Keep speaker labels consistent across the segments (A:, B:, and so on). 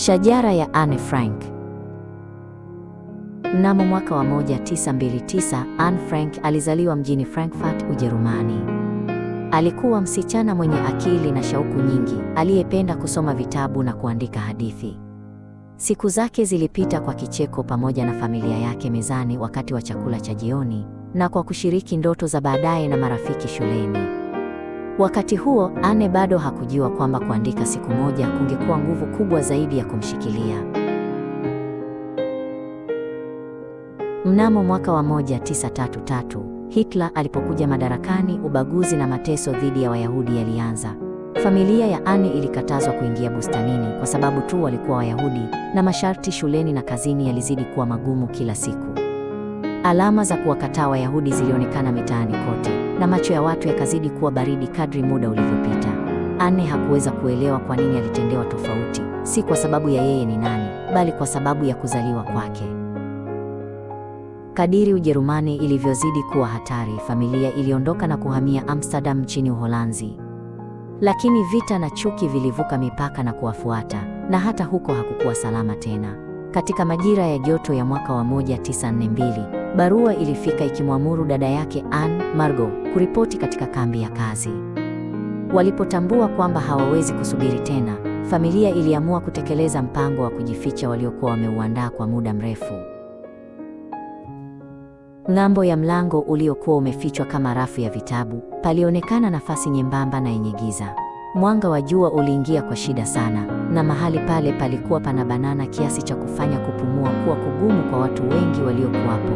A: Shajara ya Anne Frank. Mnamo mwaka wa 1929, Anne Frank alizaliwa mjini Frankfurt, Ujerumani. Alikuwa msichana mwenye akili na shauku nyingi, aliyependa kusoma vitabu na kuandika hadithi. Siku zake zilipita kwa kicheko pamoja na familia yake mezani wakati wa chakula cha jioni, na kwa kushiriki ndoto za baadaye na marafiki shuleni. Wakati huo, Anne bado hakujua kwamba kuandika siku moja kungekuwa nguvu kubwa zaidi ya kumshikilia. Mnamo mwaka wa 1933, Hitler alipokuja madarakani, ubaguzi na mateso dhidi ya Wayahudi yalianza. Familia ya Anne ilikatazwa kuingia bustanini kwa sababu tu walikuwa Wayahudi, na masharti shuleni na kazini yalizidi kuwa magumu kila siku. Alama za kuwakataa Wayahudi zilionekana mitaani kote, na macho ya watu yakazidi kuwa baridi kadri muda ulivyopita. Anne hakuweza kuelewa kwa nini alitendewa tofauti, si kwa sababu ya yeye ni nani, bali kwa sababu ya kuzaliwa kwake. Kadiri Ujerumani ilivyozidi kuwa hatari, familia iliondoka na kuhamia Amsterdam nchini Uholanzi. Lakini vita na chuki vilivuka mipaka na kuwafuata, na hata huko hakukuwa salama tena. Katika majira ya joto ya mwaka wa 1942, barua ilifika ikimwamuru dada yake Anne, Margot, kuripoti katika kambi ya kazi. Walipotambua kwamba hawawezi kusubiri tena, familia iliamua kutekeleza mpango wa kujificha waliokuwa wameuandaa kwa muda mrefu. Ng'ambo ya mlango uliokuwa umefichwa kama rafu ya vitabu, palionekana nafasi nyembamba na yenye giza. Mwanga wa jua uliingia kwa shida sana, na mahali pale palikuwa panabanana kiasi cha kufanya kupumua kuwa kugumu kwa watu wengi waliokuwapo.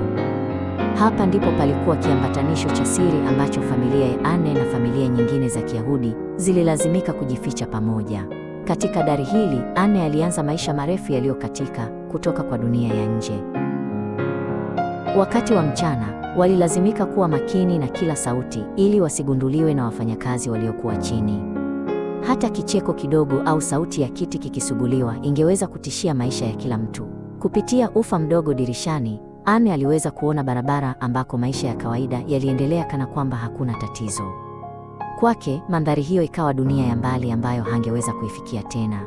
A: Hapa ndipo palikuwa kiambatanisho cha siri ambacho familia ya Anne na familia nyingine za Kiyahudi zililazimika kujificha pamoja. Katika dari hili, Anne alianza maisha marefu yaliyokatika kutoka kwa dunia ya nje. Wakati wa mchana, walilazimika kuwa makini na kila sauti ili wasigunduliwe na wafanyakazi waliokuwa chini. Hata kicheko kidogo au sauti ya kiti kikisuguliwa ingeweza kutishia maisha ya kila mtu. Kupitia ufa mdogo dirishani, Anne aliweza kuona barabara ambako maisha ya kawaida yaliendelea kana kwamba hakuna tatizo. Kwake, mandhari hiyo ikawa dunia ya mbali ambayo hangeweza kuifikia tena.